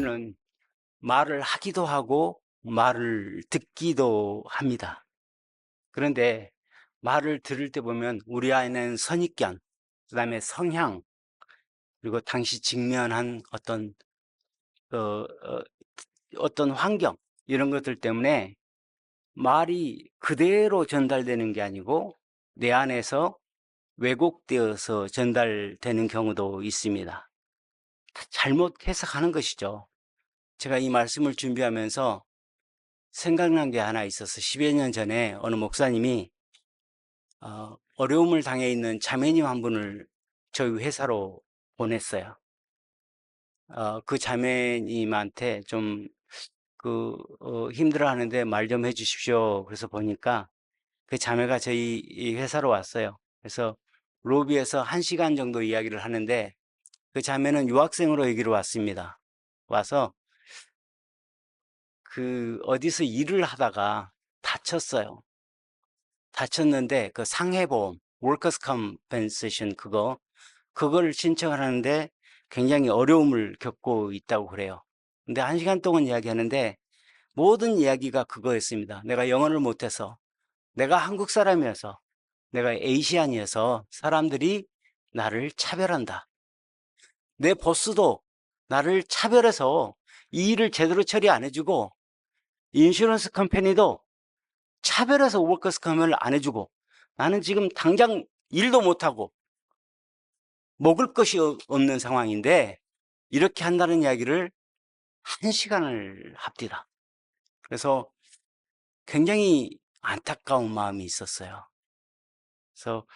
아내는 말을 하기도 하고 말을 듣기도 합니다. 그런데 말을 들을 때 보면 우리 아이는 선입견, 그다음에 성향, 그리고 당시 직면한 어, 어, 어떤 환경 이런 것들 때문에 말이 그대로 전달되는 게 아니고 내 안에서 왜곡되어서 전달되는 경우도 있습니다. 잘못 해석하는 것이죠. 제가 이 말씀을 준비하면서 생각난 게 하나 있어서 10여 년 전에 어느 목사님이 어려움을 당해 있는 자매님 한 분을 저희 회사로 보냈어요. 그 자매님한테 좀 힘들어 하는데 말 좀 해주십시오. 그래서 보니까 그 자매가 저희 이 회사로 왔어요. 그래서 로비에서 1시간 정도 이야기를 하는데 그 자매는 유학생으로 여기로 왔습니다. 와서 어디서 일을 하다가 다쳤어요. 다쳤는데 그 상해보험, 월커스 컴펜세이션 그걸 신청을 하는데 굉장히 어려움을 겪고 있다고 그래요. 근데 1시간 동안 이야기하는데 모든 이야기가 그거였습니다. 내가 영어를 못해서, 내가 한국 사람이어서, 내가 에이시안이어서 사람들이 나를 차별한다. 내 보스도 나를 차별해서 이 일을 제대로 처리 안 해주고, 인슈런스 컴퍼니도 차별해서 워커스 커먼을 안 해주고, 나는 지금 당장 일도 못하고 먹을 것이 없는 상황인데 이렇게 한다는 이야기를 1시간을 합디다. 그래서 굉장히 안타까운 마음이 있었어요. 그래서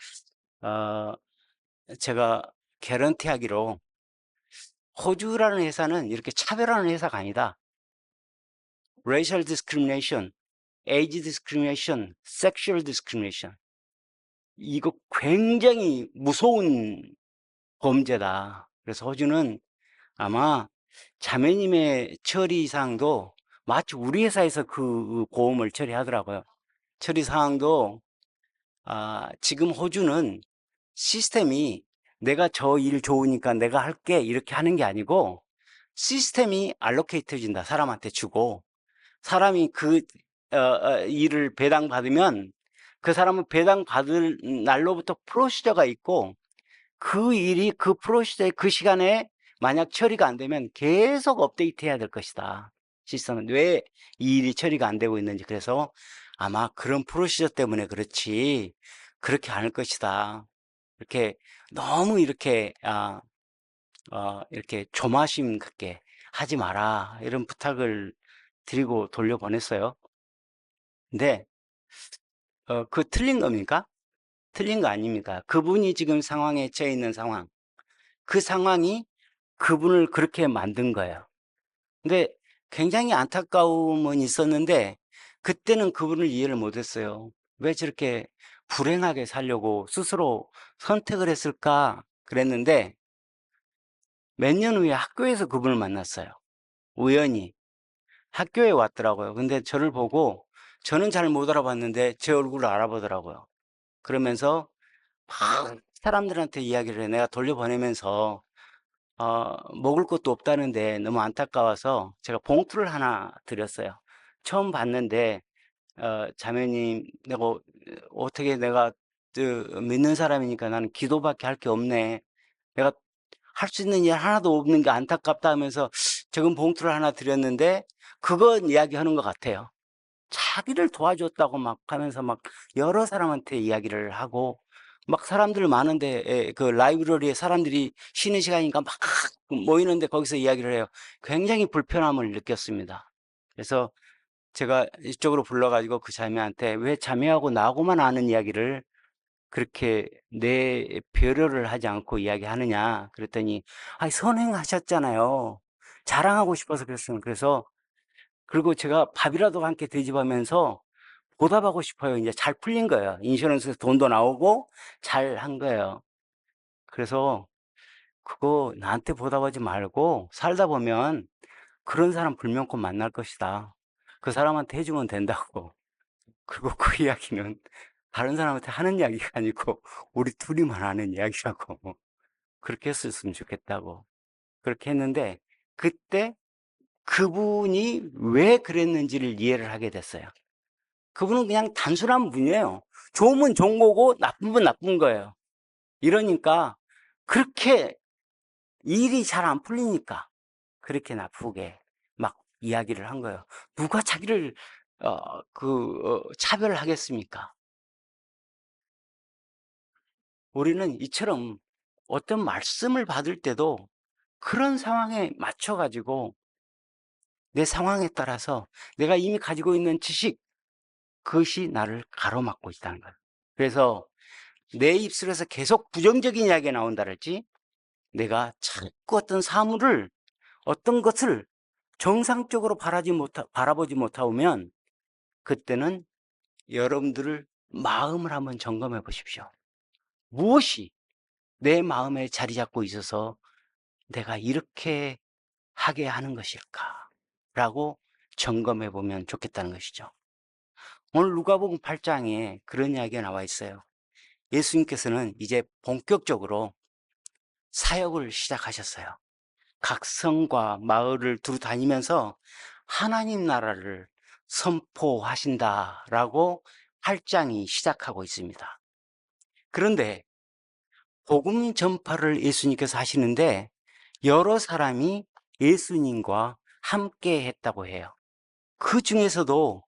제가 개런티하기로 호주라는 회사는 이렇게 차별하는 회사가 아니다. Racial discrimination, age discrimination, sexual discrimination, 이거 굉장히 무서운 범죄다. 그래서 호주는 아마 자매님의 처리 사항도 마치 우리 회사에서 그 보험을 처리하더라고요. 처리 사항도 지금 호주는 시스템이 내가 저 일 좋으니까 내가 할게 이렇게 하는 게 아니고 시스템이 알로케이트 해준다. 사람한테 주고 사람이 일을 배당받으면 그 사람은 배당받을 날로부터 프로시저가 있고 그 일이 그 프로시저의 그 시간에 만약 처리가 안 되면 계속 업데이트 해야 될 것이다. 시스템은 왜 이 일이 처리가 안 되고 있는지. 그래서 아마 그런 프로시저 때문에 그렇지 그렇게 않을 것이다. 이렇게 너무 이렇게 조마심 갖게 하지 마라 이런 부탁을 드리고 돌려보냈어요. 근데 틀린 겁니까? 틀린 거 아닙니까? 그분이 지금 상황에 처해 있는 상황, 그 상황이 그분을 그렇게 만든 거예요. 근데 굉장히 안타까움은 있었는데 그때는 그분을 이해를 못했어요. 왜 저렇게 불행하게 살려고 스스로 선택을 했을까 그랬는데 몇 년 후에 학교에서 그분을 만났어요. 우연히 학교에 왔더라고요. 근데 저를 보고 저는 잘 못 알아봤는데 제 얼굴을 알아보더라고요. 그러면서 막 사람들한테 이야기를 해. 내가 돌려보내면서 먹을 것도 없다는데 너무 안타까워서 제가 봉투를 하나 드렸어요. 처음 봤는데 자매님 어떻게 내가 믿는 사람이니까 나는 기도밖에 할 게 없네. 내가 할 수 있는 일 하나도 없는 게 안타깝다 하면서 적은 봉투를 하나 드렸는데 그건 이야기하는 것 같아요. 자기를 도와줬다고 막 하면서 막 여러 사람한테 이야기를 하고 막 사람들 많은데 그 라이브러리에 사람들이 쉬는 시간이니까 막 모이는데 거기서 이야기를 해요. 굉장히 불편함을 느꼈습니다. 그래서 제가 이쪽으로 불러가지고 그 자매한테 왜 자매하고 나하고만 아는 이야기를 그렇게 내 배려를 하지 않고 이야기하느냐 그랬더니 선행하셨잖아요. 자랑하고 싶어서 그랬어요. 그리고 제가 밥이라도 함께 대접하면서 보답하고 싶어요. 이제 잘 풀린 거예요. 인슈런스에서 돈도 나오고 잘 한 거예요. 그래서 그거 나한테 보답하지 말고 살다 보면 그런 사람 불면코 만날 것이다. 그 사람한테 해주면 된다고. 그리고 그 이야기는 다른 사람한테 하는 이야기가 아니고 우리 둘이만 하는 이야기라고. 그렇게 했었으면 좋겠다고. 그렇게 했는데 그때 그분이 왜 그랬는지를 이해를 하게 됐어요. 그분은 그냥 단순한 분이에요. 좋으면 좋은 거고 나쁘면 나쁜 거예요. 이러니까 그렇게 일이 잘 안 풀리니까 그렇게 나쁘게 막 이야기를 한 거예요. 누가 자기를 차별하겠습니까? 우리는 이처럼 어떤 말씀을 받을 때도 그런 상황에 맞춰 가지고 내 상황에 따라서 내가 이미 가지고 있는 지식, 그것이 나를 가로막고 있다는 거예요. 그래서 내 입술에서 계속 부정적인 이야기가 나온다 그랬지, 내가 자꾸 어떤 것을 정상적으로 바라보지 못하면 그때는 여러분들을 마음을 한번 점검해 보십시오. 무엇이 내 마음에 자리 잡고 있어서 내가 이렇게 하게 하는 것일까? 라고 점검해 보면 좋겠다는 것이죠. 오늘 누가복음 8장에 그런 이야기가 나와 있어요. 예수님께서는 이제 본격적으로 사역을 시작하셨어요. 각 성과 마을을 두루 다니면서 하나님 나라를 선포하신다라고 8장이 시작하고 있습니다. 그런데 복음 전파를 예수님께서 하시는데 여러 사람이 예수님과 함께 했다고 해요. 그 중에서도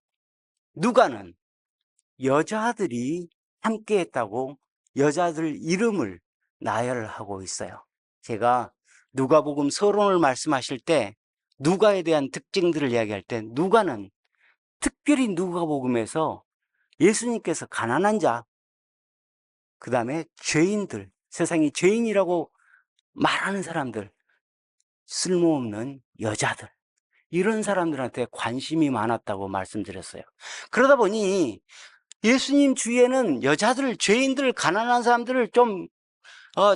누가는 여자들이 함께 했다고 여자들 이름을 나열하고 있어요. 제가 누가복음 서론을 말씀하실 때 누가에 대한 특징들을 이야기할 때 누가는 특별히 누가복음에서 예수님께서 가난한 자, 그 다음에 죄인들, 세상이 죄인이라고 말하는 사람들, 쓸모없는 여자들, 이런 사람들한테 관심이 많았다고 말씀드렸어요. 그러다 보니 예수님 주위에는 여자들, 죄인들, 가난한 사람들을 좀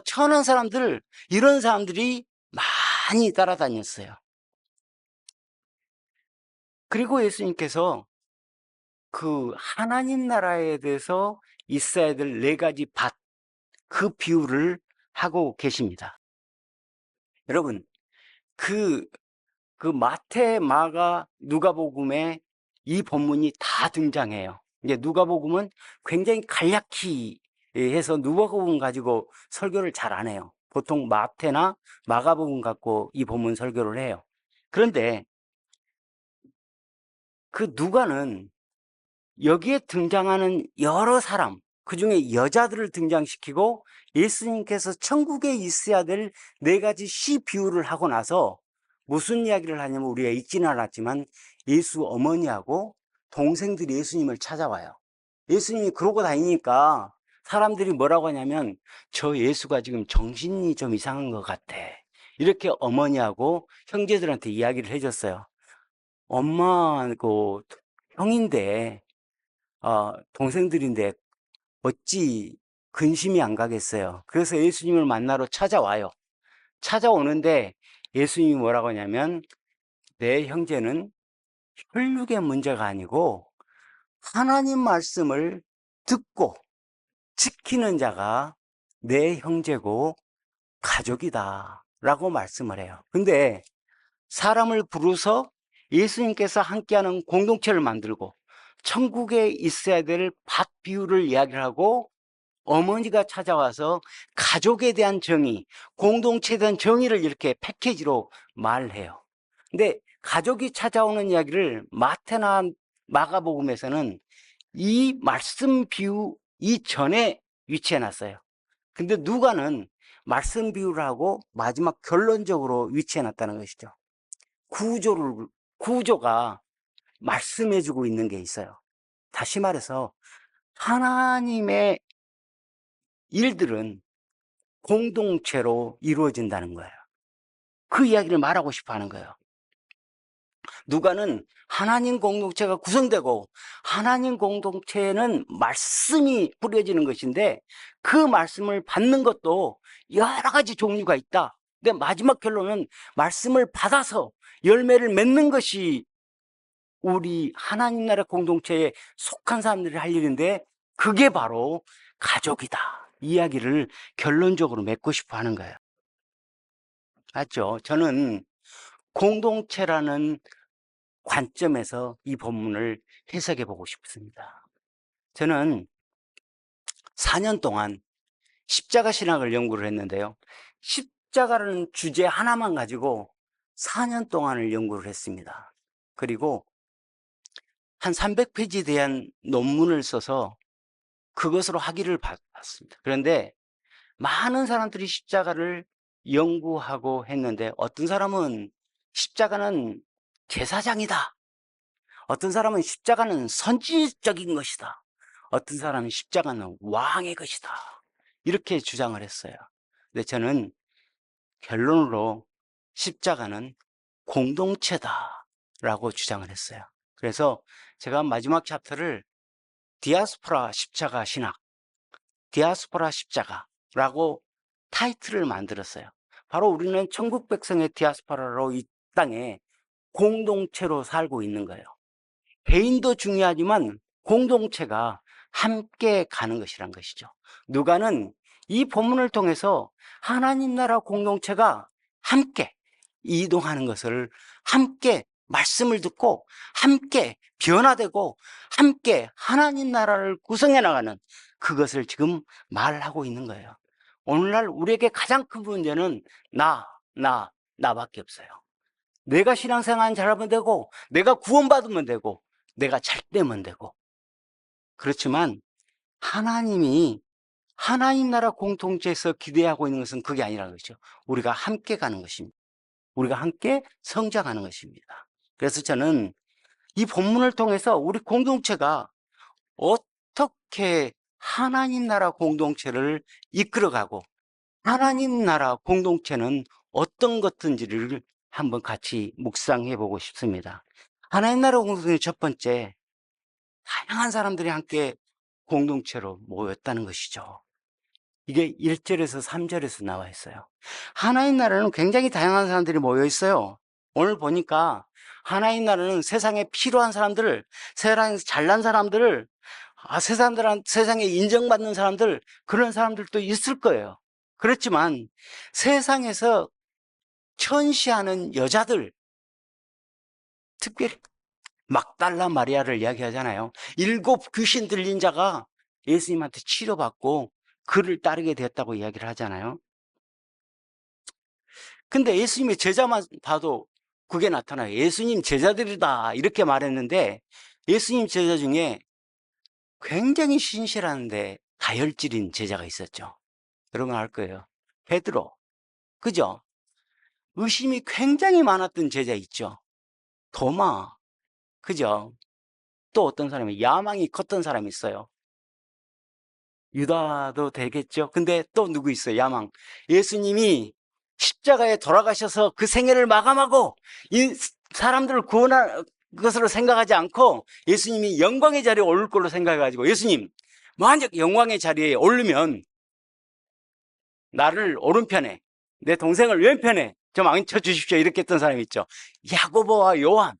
천한 사람들, 이런 사람들이 많이 따라다녔어요. 그리고 예수님께서 그 하나님 나라에 대해서 있어야 될 4가지 밭, 그 비유를 하고 계십니다. 여러분, 그 마태, 마가, 누가복음에 이 본문이 다 등장해요. 이제 누가복음은 굉장히 간략히 해서 누가복음 가지고 설교를 잘 안 해요. 보통 마태나 마가복음 갖고 이 본문 설교를 해요. 그런데 그 누가는 여기에 등장하는 여러 사람, 그중에 여자들을 등장시키고 예수님께서 천국에 있어야 될 4가지 시 비유를 하고 나서 무슨 이야기를 하냐면, 우리가 읽지는 않았지만 예수 어머니하고 동생들이 예수님을 찾아와요. 예수님이 그러고 다니니까 사람들이 뭐라고 하냐면, 저 예수가 지금 정신이 좀 이상한 것 같아, 이렇게 어머니하고 형제들한테 이야기를 해줬어요. 엄마고 형인데 동생들인데 어찌 근심이 안 가겠어요. 그래서 예수님을 만나러 찾아와요. 찾아오는데 예수님이 뭐라고 하냐면, 내 형제는 혈육의 문제가 아니고 하나님 말씀을 듣고 지키는 자가 내 형제고 가족이다 라고 말씀을 해요. 근데 사람을 부르서 예수님께서 함께하는 공동체를 만들고 천국에 있어야 될 밭 비유를 이야기를 하고, 어머니가 찾아와서 가족에 대한 정의, 공동체에 대한 정의를 이렇게 패키지로 말해요. 근데 가족이 찾아오는 이야기를 마태나 마가복음에서는 이 말씀 비유 이전에 위치해 놨어요. 근데 누가는 말씀 비유를 하고 마지막 결론적으로 위치해 놨다는 것이죠. 구조가 말씀해주고 있는 게 있어요. 다시 말해서 하나님의 일들은 공동체로 이루어진다는 거예요. 그 이야기를 말하고 싶어 하는 거예요. 누가는 하나님 공동체가 구성되고 하나님 공동체에는 말씀이 뿌려지는 것인데, 그 말씀을 받는 것도 여러 가지 종류가 있다. 근데 마지막 결론은 말씀을 받아서 열매를 맺는 것이 우리 하나님 나라 공동체에 속한 사람들이 할 일인데, 그게 바로 가족이다, 이야기를 결론적으로 맺고 싶어 하는 거예요. 맞죠? 저는 공동체라는 관점에서 이 본문을 해석해 보고 싶습니다. 저는 4년 동안 십자가 신학을 연구를 했는데요. 십자가라는 주제 하나만 가지고 4년 동안을 연구를 했습니다. 그리고 한 300페이지에 대한 논문을 써서 그것으로 학위를 받았습니다. 그런데 많은 사람들이 십자가를 연구하고 했는데 어떤 사람은 십자가는 제사장이다. 어떤 사람은 십자가는 선지적인 것이다. 어떤 사람은 십자가는 왕의 것이다. 이렇게 주장을 했어요. 근데 저는 결론으로 십자가는 공동체다라고 주장을 했어요. 그래서 제가 마지막 챕터를 디아스포라 십자가 신학, 디아스포라 십자가라고 타이틀을 만들었어요. 바로 우리는 천국 백성의 디아스포라로 이 땅에 공동체로 살고 있는 거예요. 개인도 중요하지만 공동체가 함께 가는 것이란 것이죠. 누가는 이 본문을 통해서 하나님 나라 공동체가 함께 이동하는 것을, 함께 말씀을 듣고 함께 변화되고 함께 하나님 나라를 구성해 나가는 그것을 지금 말하고 있는 거예요. 오늘날 우리에게 가장 큰 문제는 나밖에 없어요. 내가 신앙생활 잘하면 되고, 내가 구원받으면 되고, 내가 잘 되면 되고. 그렇지만 하나님이 하나님 나라 공동체에서 기대하고 있는 것은 그게 아니라는 것이죠. 우리가 함께 가는 것입니다. 우리가 함께 성장하는 것입니다. 그래서 저는 이 본문을 통해서 우리 공동체가 어떻게 하나님 나라 공동체를 이끌어가고, 하나님 나라 공동체는 어떤 것인지를 한번 같이 묵상해 보고 싶습니다. 하나님 나라 공동체의 첫 번째, 다양한 사람들이 함께 공동체로 모였다는 것이죠. 이게 1절에서 3절에서 나와 있어요. 하나님 나라는 굉장히 다양한 사람들이 모여 있어요. 오늘 보니까 하나님 나라는 세상에 필요한 사람들을, 세상에서 잘난 사람들을, 세상에 인정받는 사람들, 그런 사람들도 있을 거예요. 그렇지만 세상에서 천시하는 여자들, 특별히 막달라 마리아를 이야기하잖아요. 7 귀신 들린 자가 예수님한테 치료받고 그를 따르게 되었다고 이야기를 하잖아요. 근데 예수님의 제자만 봐도 그게 나타나요. 예수님 제자들이다 이렇게 말했는데, 예수님 제자 중에 굉장히 신실한데 다혈질인 제자가 있었죠. 여러분 알 거예요. 베드로. 그죠? 의심이 굉장히 많았던 제자 있죠. 도마. 그죠? 또 어떤 사람이 야망이 컸던 사람이 있어요. 유다도 되겠죠. 근데 또 누구 있어요? 야망. 예수님이 십자가에 돌아가셔서 그 생애를 마감하고 이 사람들을 구원할 것으로 생각하지 않고 예수님이 영광의 자리에 오를 걸로 생각해가지고, 예수님 만약 영광의 자리에 오르면 나를 오른편에, 내 동생을 왼편에 좀 앉혀주십시오, 이렇게 했던 사람이 있죠. 야고보와 요한.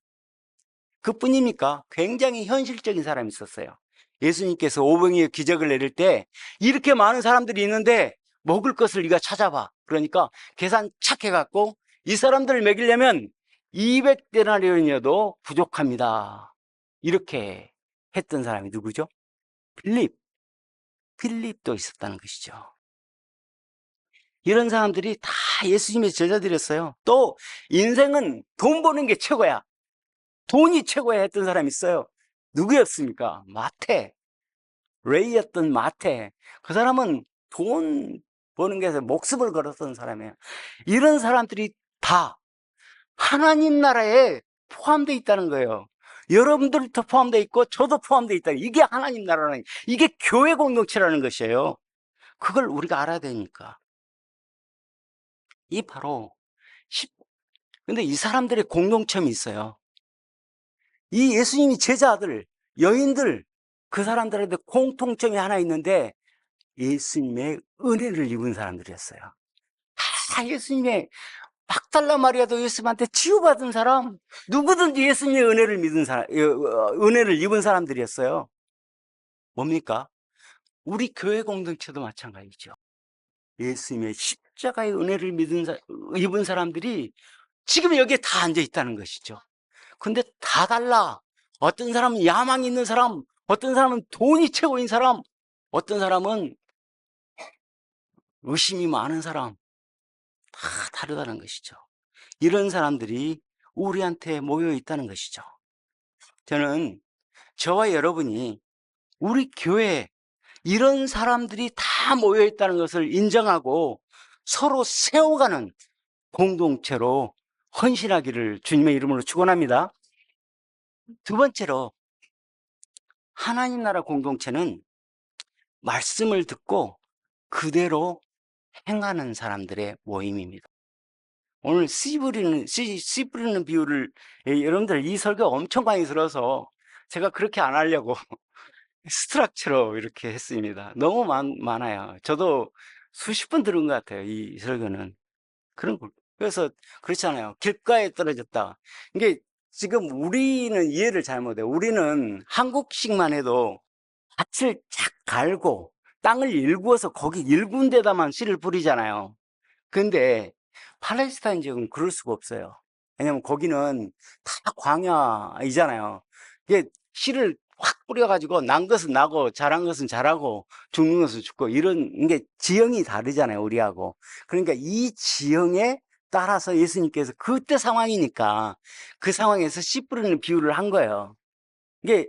그뿐입니까? 굉장히 현실적인 사람이 있었어요. 예수님께서 오병이의 기적을 내릴 때 이렇게 많은 사람들이 있는데 먹을 것을 네가 찾아봐. 그러니까 계산 착 해갖고 이 사람들을 먹이려면 200데나리온이어도 부족합니다. 이렇게 했던 사람이 누구죠? 필립도 있었다는 것이죠. 이런 사람들이 다 예수님의 제자들이었어요. 또 인생은 돈 버는 게 최고야, 돈이 최고야 했던 사람이 있어요. 누구였습니까? 마태. 레이였던 마태. 그 사람은 돈 버는 게 목숨을 걸었던 사람이에요. 이런 사람들이 다 하나님 나라에 포함되어 있다는 거예요. 여러분들도 포함되어 있고 저도 포함되어 있다. 이게 하나님 나라라는, 이게 교회 공동체라는 것이에요. 그걸 우리가 알아야 되니까. 이 바로 근데 이 사람들의 공동점이 있어요. 이 예수님이 제자들, 여인들, 그 사람들한테 공통점이 하나 있는데 예수님의 은혜를 입은 사람들이었어요. 다 예수님의, 막달라 마리아도 예수님한테 치유받은 사람, 누구든지 예수님의 은혜를 믿은 사람, 은혜를 입은 사람들이었어요. 뭡니까? 우리 교회 공동체도 마찬가지죠. 예수님의 십자가의 은혜를 입은 사람들이 지금 여기에 다 앉아 있다는 것이죠. 근데 다 달라. 어떤 사람은 야망이 있는 사람, 어떤 사람은 돈이 최고인 사람, 어떤 사람은 의심이 많은 사람, 다 다르다는 것이죠. 이런 사람들이 우리한테 모여 있다는 것이죠. 저는 저와 여러분이 우리 교회에 이런 사람들이 다 모여 있다는 것을 인정하고 서로 세워가는 공동체로 헌신하기를 주님의 이름으로 축원합니다. 두 번째로, 하나님 나라 공동체는 말씀을 듣고 그대로 행하는 사람들의 모임입니다. 오늘 씨 뿌리는 비유를, 여러분들 이 설교 엄청 많이 들어서 제가 그렇게 안 하려고 스트럭처로 이렇게 했습니다. 너무 많아요. 저도 수십 번 들은 것 같아요, 이 설교는. 그런 걸. 그래서 그렇잖아요. 길가에 떨어졌다. 이게 지금 우리는 이해를 잘못해요. 우리는 한국식만 해도 밭을 쫙 갈고 땅을 일구어서 거기 일군 데다만 씨를 뿌리잖아요. 근데 팔레스타인 지역은 그럴 수가 없어요. 왜냐면 거기는 다 광야이잖아요. 이게 씨를 확 뿌려가지고 난 것은 나고 자란 것은 자라고 죽는 것은 죽고 이런 게 지형이 다르잖아요, 우리하고. 그러니까 이 지형에 따라서 예수님께서 그때 상황이니까 그 상황에서 씨 뿌리는 비유를 한 거예요. 이게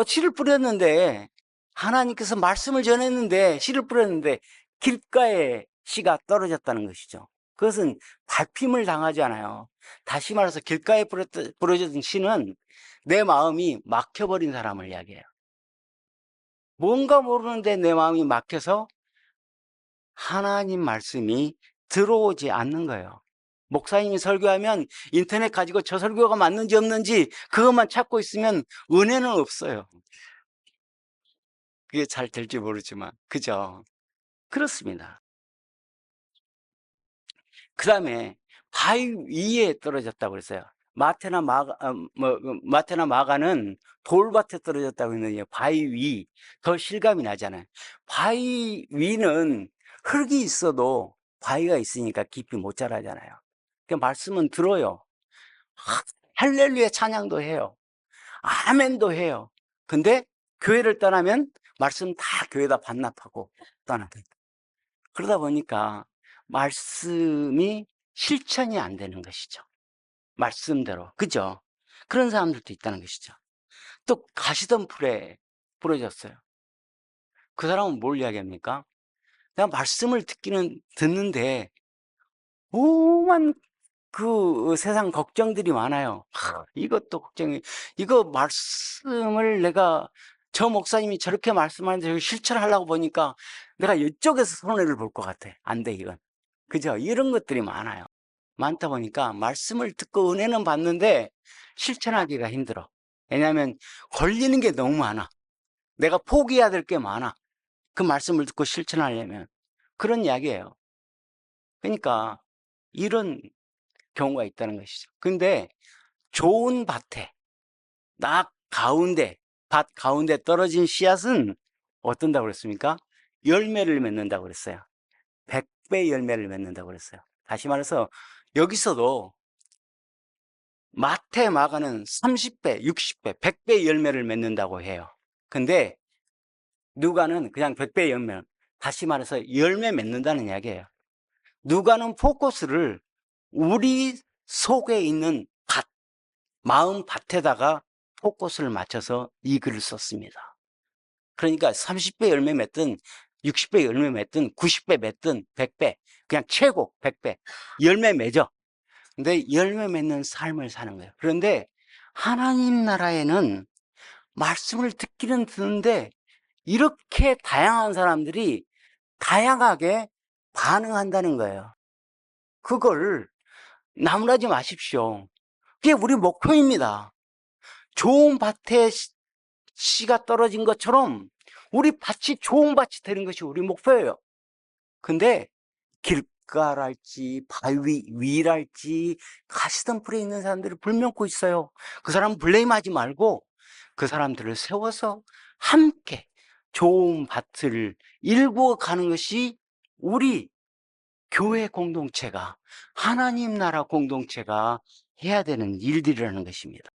씨를 뿌렸는데, 하나님께서 말씀을 전했는데 씨를 뿌렸는데 길가에 씨가 떨어졌다는 것이죠. 그것은 밟힘을 당하지 않아요. 다시 말해서 길가에 뿌려진 씨는 내 마음이 막혀버린 사람을 이야기해요. 뭔가 모르는데 내 마음이 막혀서 하나님 말씀이 들어오지 않는 거예요. 목사님이 설교하면 인터넷 가지고 저 설교가 맞는지 없는지 그것만 찾고 있으면 은혜는 없어요. 그게 잘 될지 모르지만, 그죠? 그렇습니다. 그 다음에 바위 위에 떨어졌다고 그랬어요. 마태나 마가는 돌밭에 떨어졌다고 했는데 바위 위, 더 실감이 나잖아요. 바위 위는 흙이 있어도 바위가 있으니까 깊이 못 자라잖아요. 그 말씀은 들어요. 할렐루야 찬양도 해요. 아멘도 해요. 근데 교회를 떠나면 말씀 다 교회에다 반납하고 떠나게. 그러다 보니까 말씀이 실천이 안 되는 것이죠. 말씀대로. 그죠? 그런 사람들도 있다는 것이죠. 또 가시던 풀에 부러졌어요. 그 사람은 뭘 이야기합니까? 내가 말씀을 듣는데 오만 그 세상 걱정들이 많아요. 이것도 걱정이, 이거 말씀을 내가 저 목사님이 저렇게 말씀하는데 실천하려고 보니까 내가 이쪽에서 손해를 볼 것 같아. 안 돼, 이건. 그죠? 이런 것들이 많아요. 많다 보니까 말씀을 듣고 은혜는 받는데 실천하기가 힘들어. 왜냐하면 걸리는 게 너무 많아. 내가 포기해야 될 게 많아. 그 말씀을 듣고 실천하려면. 그런 이야기예요. 그러니까 이런 경우가 있다는 것이죠. 근데 좋은 밭에, 밭 가운데 떨어진 씨앗은 어떤다고 그랬습니까? 열매를 맺는다고 그랬어요. 100배 열매를 맺는다고 그랬어요. 다시 말해서 여기서도 마태, 마가는 30배, 60배, 100배 열매를 맺는다고 해요. 근데 누가는 그냥 100배 열매, 다시 말해서 열매 맺는다는 이야기예요. 누가는 포커스를 우리 속에 있는 밭, 마음 밭에다가 포커스를 맞춰서 이 글을 썼습니다. 그러니까 30배 열매 맺든 60배 열매 맺든 90배 맺든 100배, 그냥 최고 100배 열매 맺어. 근데 열매 맺는 삶을 사는 거예요. 그런데 하나님 나라에는 말씀을 듣기는 듣는데 이렇게 다양한 사람들이 다양하게 반응한다는 거예요. 그걸 나무라지 마십시오. 그게 우리 목표입니다. 좋은 밭에 씨가 떨어진 것처럼 우리 밭이 좋은 밭이 되는 것이 우리 목표예요. 근데 길가랄지 바위 위랄지 가시던 풀에 있는 사람들이 불면고 있어요. 그 사람 블레임하지 말고 그 사람들을 세워서 함께 좋은 밭을 일구어 가는 것이 우리 교회 공동체가, 하나님 나라 공동체가 해야 되는 일들이라는 것입니다.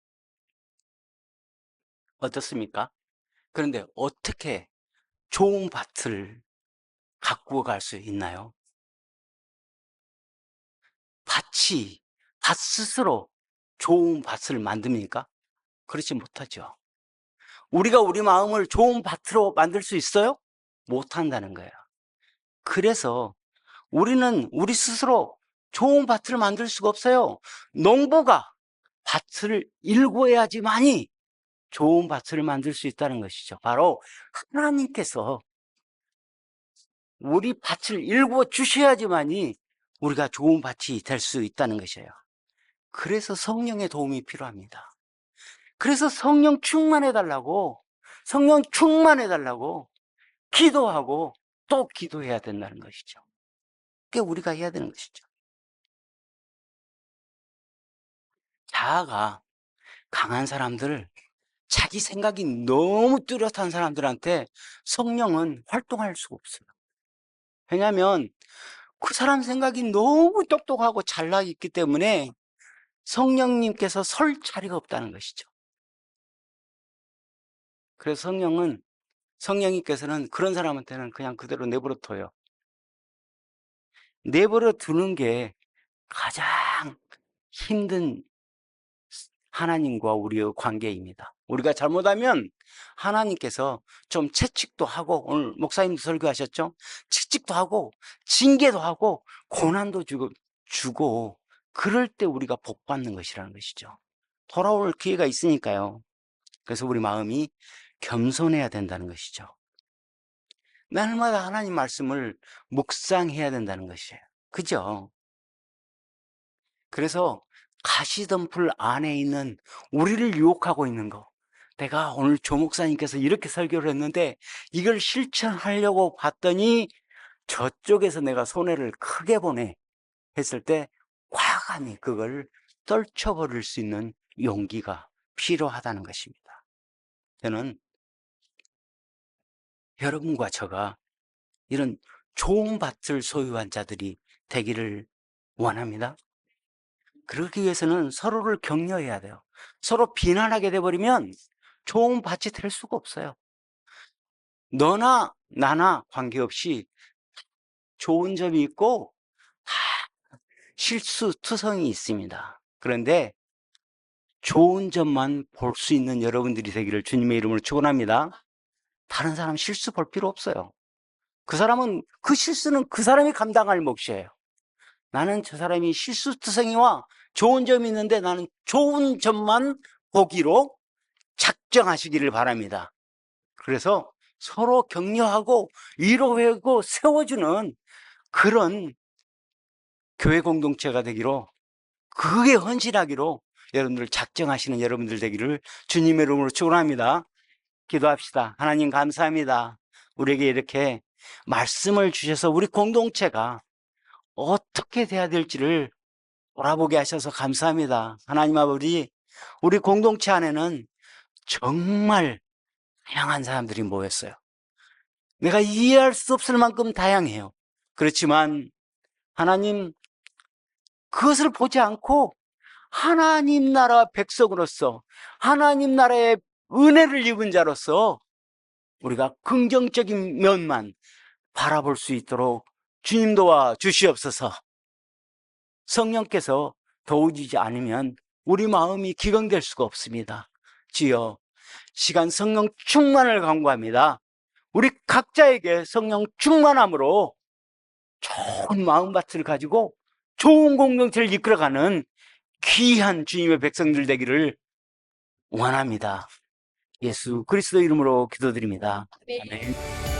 어떻습니까? 그런데 어떻게 좋은 밭을 가꾸어 갈 수 있나요? 밭 스스로 좋은 밭을 만듭니까? 그렇지 못하죠. 우리가 우리 마음을 좋은 밭으로 만들 수 있어요? 못한다는 거예요. 그래서 우리는 우리 스스로 좋은 밭을 만들 수가 없어요. 농부가 밭을 일구어야지만이 좋은 밭을 만들 수 있다는 것이죠. 바로 하나님께서 우리 밭을 일구어 주셔야지만이 우리가 좋은 밭이 될 수 있다는 것이에요. 그래서 성령의 도움이 필요합니다. 그래서 성령 충만해달라고, 성령 충만해달라고 기도하고 또 기도해야 된다는 것이죠. 그게 우리가 해야 되는 것이죠. 자아가 강한 사람들, 자기 생각이 너무 뚜렷한 사람들한테 성령은 활동할 수가 없어요. 왜냐하면 그 사람 생각이 너무 똑똑하고 잘나 있기 때문에 성령님께서 설 자리가 없다는 것이죠. 그래서 성령님께서는 그런 사람한테는 그냥 그대로 내버려 둬요. 내버려 두는 게 가장 힘든 하나님과 우리의 관계입니다. 우리가 잘못하면 하나님께서 좀 채찍도 하고, 오늘 목사님도 설교하셨죠? 채찍도 하고 징계도 하고 고난도 주고 그럴 때 우리가 복 받는 것이라는 것이죠. 돌아올 기회가 있으니까요. 그래서 우리 마음이 겸손해야 된다는 것이죠. 날마다 하나님 말씀을 묵상해야 된다는 것이에요. 그죠? 그래서 가시덤불 안에 있는 우리를 유혹하고 있는 거, 내가 오늘 조 목사님께서 이렇게 설교를 했는데 이걸 실천하려고 봤더니 저쪽에서 내가 손해를 크게 보내 했을 때 과감히 그걸 떨쳐버릴 수 있는 용기가 필요하다는 것입니다. 저는 여러분과 저가 이런 좋은 밭을 소유한 자들이 되기를 원합니다. 그러기 위해서는 서로를 격려해야 돼요. 서로 비난하게 돼버리면 좋은 밭이 될 수가 없어요. 너나 나나 관계없이 좋은 점이 있고 다 실수투성이 있습니다. 그런데 좋은 점만 볼 수 있는 여러분들이 되기를 주님의 이름으로 축원합니다. 다른 사람 실수 볼 필요 없어요. 그 실수는 그 사람이 감당할 몫이에요. 나는 저 사람이 실수투성이와 좋은 점이 있는데 나는 좋은 점만 보기로 작정하시기를 바랍니다. 그래서 서로 격려하고 위로하고 세워주는 그런 교회 공동체가 되기로, 그게 헌신하기로 여러분들 작정하시는 여러분들 되기를 주님의 이름으로 축원합니다. 기도합시다. 하나님 감사합니다. 우리에게 이렇게 말씀을 주셔서 우리 공동체가 어떻게 돼야 될지를 돌아보게 하셔서 감사합니다. 하나님 아버지, 우리 공동체 안에는 정말 다양한 사람들이 모였어요. 내가 이해할 수 없을 만큼 다양해요. 그렇지만 하나님, 그것을 보지 않고 하나님 나라 백성으로서, 하나님 나라의 은혜를 입은 자로서 우리가 긍정적인 면만 바라볼 수 있도록 주님 도와 주시옵소서. 성령께서 도우시지 않으면 우리 마음이 기강될 수가 없습니다. 주여, 시간 성령 충만을 간구합니다. 우리 각자에게 성령 충만함으로 좋은 마음밭을 가지고 좋은 공동체를 이끌어가는 귀한 주님의 백성들 되기를 원합니다. 예수 그리스도 이름으로 기도드립니다. 아멘.